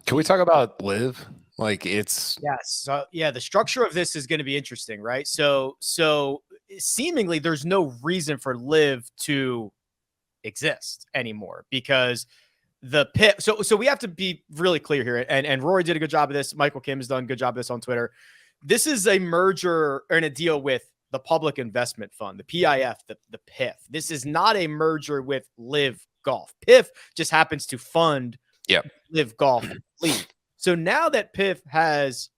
Can we talk about LIV? Like it's Yes. So yeah, the structure of this is going to be interesting, right? So seemingly there's no reason for LIV to exist anymore because the PIF. So we have to be really clear here. And Rory did a good job of this. Michael Kim has done a good job of this on Twitter. This is a merger and a deal with the Public Investment Fund, the PIF, the PIF. This is not a merger with LIV Golf. PIF just happens to fund LIV Golf League. So now that PIF has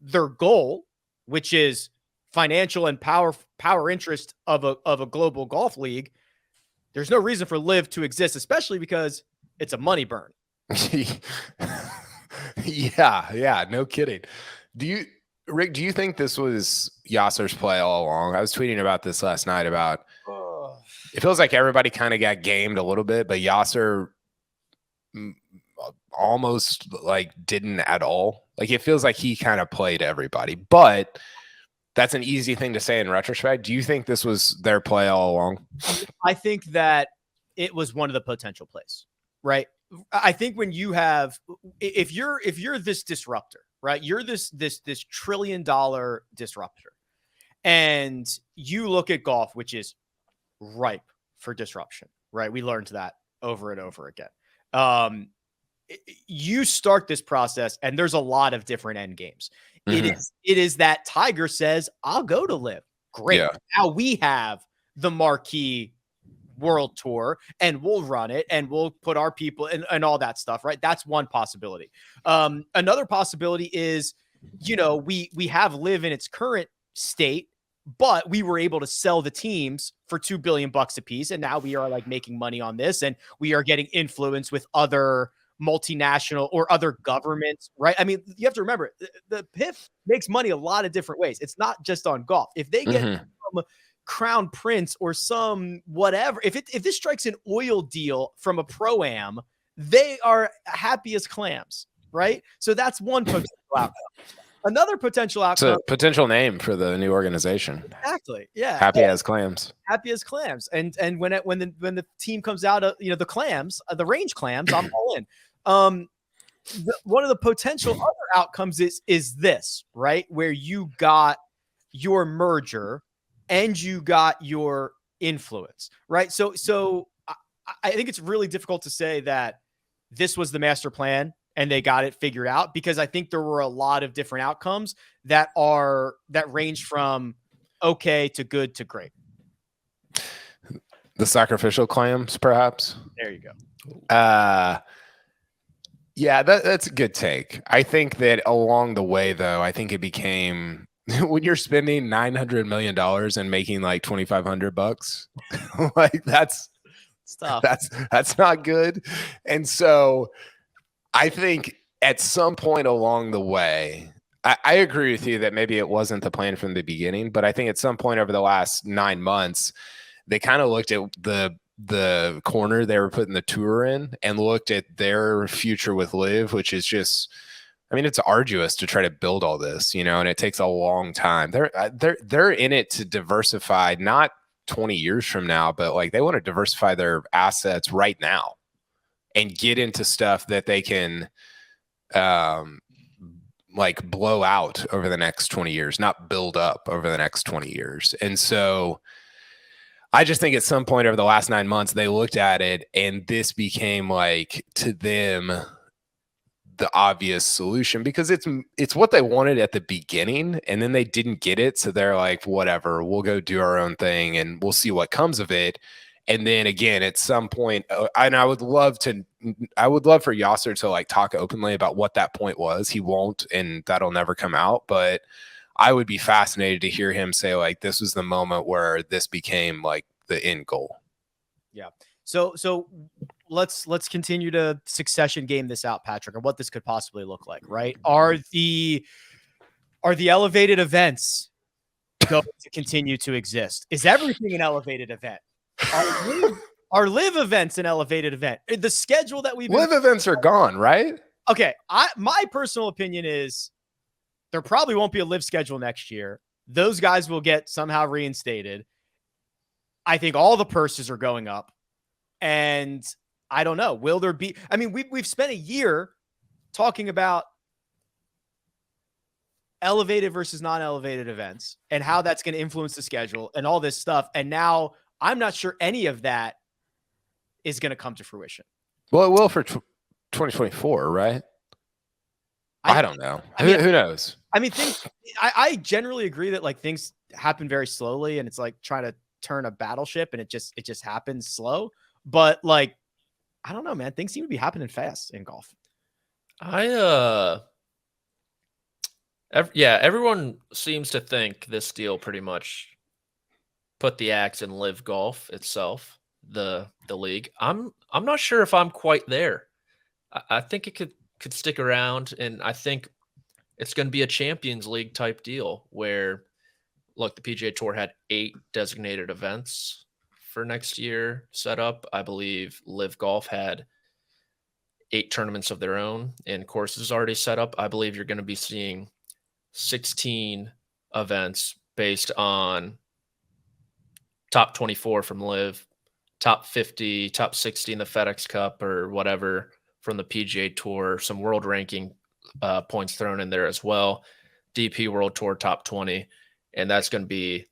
their goal, which is financial and power interest of a global golf league, there's no reason for LIV to exist, especially because it's a money burn. yeah, no kidding. Rick, do you think this was Yasser's play all along? I was tweeting about this last night about it feels like everybody kind of got gamed a little bit, but Yasser almost like didn't at all. Like it feels like he kind of played everybody, but that's an easy thing to say in retrospect. Do you think this was their play all along? I think that it was one of the potential plays, right? I think when you have, if you're this disruptor, right? You're this $1 trillion disruptor, and you look at golf, which is ripe for disruption, right? We learned that over and over again. You start this process, and there's a lot of different end games. It is that Tiger says, "I'll go to LIV." Great. Yeah. Now we have the marquee world tour, and we'll run it, and we'll put our people and all that stuff, right? That's one possibility. Another possibility is, we have LIV in its current state, but we were able to sell the teams for $2 billion a piece, and now we are like making money on this, and we are getting influence with other multinational or other governments, right? I mean, you have to remember the PIF makes money a lot of different ways. It's not just on golf. If they get some crown prince or some whatever, if this strikes an oil deal from a pro-am, they are happy as clams, right? So that's one potential outcome. Another potential outcome. It's a potential name for the new organization. Exactly. Yeah. Happy as clams. Happy as clams. And when the team comes out of, the clams, the range clams, I'm all in. One of the potential other outcomes is this, right? Where you got your merger and you got your influence, right? So I think it's really difficult to say that this was the master plan and they got it figured out, because I think there were a lot of different outcomes that range from okay to good to great. The sacrificial clams, perhaps. There you go. Yeah, that's a good take. I think that along the way, though, I think it became when you're spending $900 million and making like $2,500, like that's tough. That's not good. And so I think at some point along the way, I agree with you that maybe it wasn't the plan from the beginning, but I think at some point over the last 9 months, they kind of looked at the corner they were putting the tour in and looked at their future with LIV, which is just, I mean, it's arduous to try to build all this, and it takes a long time. They're in it to diversify, not 20 years from now, but like they want to diversify their assets right now and get into stuff that they can like blow out over the next 20 years, not build up over the next 20 years. And so I just think at some point over the last 9 months, they looked at it and this became like to them the obvious solution, because it's what they wanted at the beginning and then they didn't get it. So they're like, whatever, we'll go do our own thing and we'll see what comes of it. And then again, at some point, and I would love for Yasser to like talk openly about what that point was. He won't, and that'll never come out, but I would be fascinated to hear him say like, this was the moment where this became like the end goal. Yeah. So let's continue to succession game this out, Patrick, and what this could possibly look like, right? Are the elevated events going to continue to exist? Is everything an elevated event? Are LIV events an elevated event? The schedule that we've LIV events are gone, right? Okay. My personal opinion is there probably won't be a LIV schedule next year. Those guys will get somehow reinstated. I think all the purses are going up. And I don't know. Will there be? I mean, we've spent a year talking about elevated versus non-elevated events and how that's going to influence the schedule and all this stuff. And now I'm not sure any of that is going to come to fruition. Well, it will for 2024, right? I don't know. Who knows? I mean, I generally agree that like things happen very slowly, and it's like trying to turn a battleship, and it just happens slow. But like, I don't know, man. Things seem to be happening fast in golf. Everyone seems to think this deal pretty much put the axe in LIV Golf itself, the league. I'm not sure if I'm quite there. I think it could stick around, and I think it's going to be a Champions League type deal where, look, the PGA Tour had 8 designated events for next year set up. I believe LIV Golf had 8 tournaments of their own and courses already set up. I believe you're going to be seeing 16 events based on top 24 from LIV, top 50, top 60 in the FedEx Cup or whatever from the PGA Tour, some world ranking points thrown in there as well, DP World Tour top 20, and that's going to be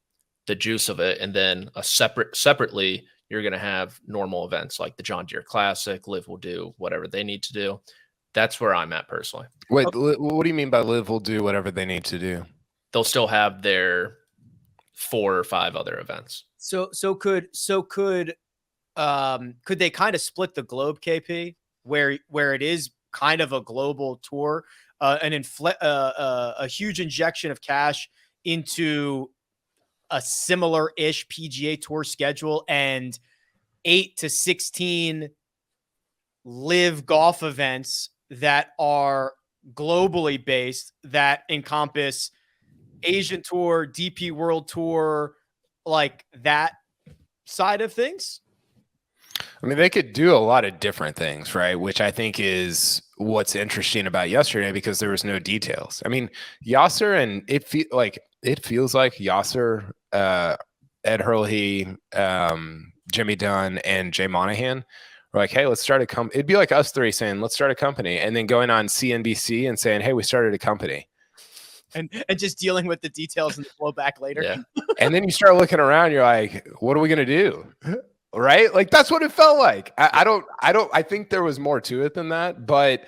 the juice of it. And then separately, you're going to have normal events like the John Deere Classic. LIV will do whatever they need to do. That's where I'm at personally. Wait, what do you mean by LIV will do whatever they need to do? They'll still have their 4 or 5 other events. So could they kind of split the globe, KP, where it is kind of a global tour, a huge injection of cash into a similar-ish PGA Tour schedule and 8 to 16 LIV Golf events that are globally based that encompass Asian Tour, DP World Tour, like that side of things? I mean, they could do a lot of different things, right? Which I think is what's interesting about yesterday because there was no details. I mean, Yasser and it feels like Yasser, Ed Hurley, Jimmy Dunn, and Jay Monahan were like, hey, let's start a company. It'd be like us 3 saying, let's start a company, and then going on CNBC and saying, hey, we started a company. And just dealing with the details and the flow back later. Yeah. And then you start looking around, you're like, what are we going to do? Right? Like, that's what it felt like. I think there was more to it than that, but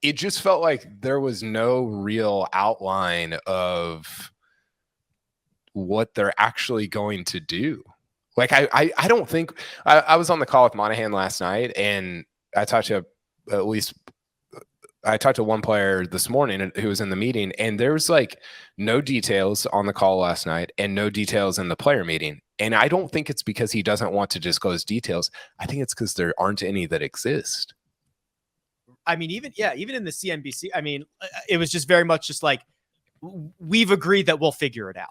it just felt like there was no real outline of what they're actually going to do. Like, I don't think I was on the call with Monahan last night, and I talked to one player this morning who was in the meeting, and there was like no details on the call last night and no details in the player meeting. And I don't think it's because he doesn't want to disclose details. I think it's because there aren't any that exist. I mean, even in the CNBC, I mean, it was just very much just like, we've agreed that we'll figure it out.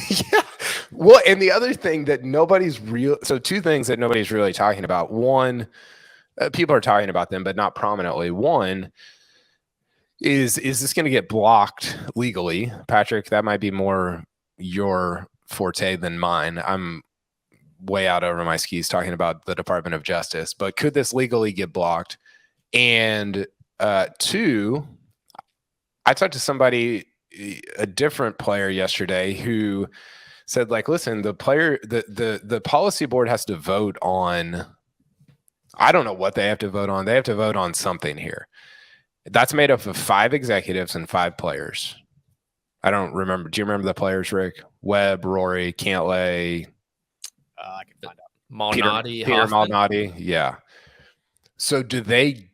Yeah. Well, and the other thing that so 2 things that nobody's really talking about. One, people are talking about them, but not prominently. One is this going to get blocked legally? Patrick, that might be more your forte than mine. I'm way out over my skis talking about the Department of Justice, but could this legally get blocked? And 2, I talked to somebody, a different player yesterday, who said, like, listen, the policy board has to vote on, I don't know what they have to vote on. They have to vote on something here. That's made up of 5 executives and 5 players. I don't remember. Do you remember the players, Rick? Webb, Rory, Cantlay. I can find out. Malnati, Peter Malnati. Yeah. So do they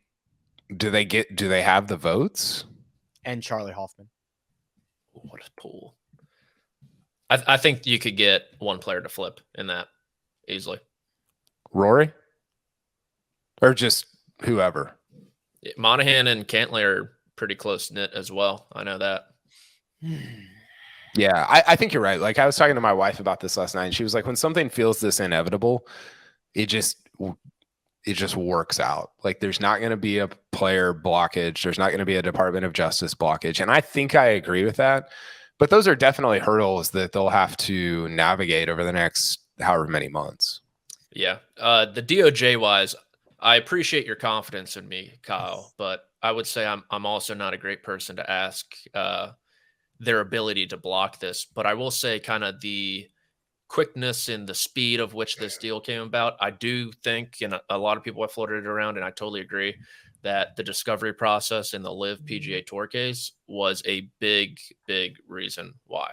have the votes? And Charlie Hoffman. What a pool. I think you could get one player to flip in that easily. Rory? Or just whoever? Monahan and Cantlay are pretty close knit as well. I know that. Yeah, I think you're right. Like, I was talking to my wife about this last night, and she was like, when something feels this inevitable, it just works out. Like, there's not going to be a player blockage. There's not going to be a Department of Justice blockage. And I think I agree with that. But those are definitely hurdles that they'll have to navigate over the next however many months. Yeah. The DOJ wise, I appreciate your confidence in me, Kyle, but I would say I'm also not a great person to ask their ability to block this, but I will say kind of the quickness and the speed of which this deal came about. I do think, and a lot of people have floated it around, and I totally agree, that the discovery process in the LIV PGA Tour case was a big reason why.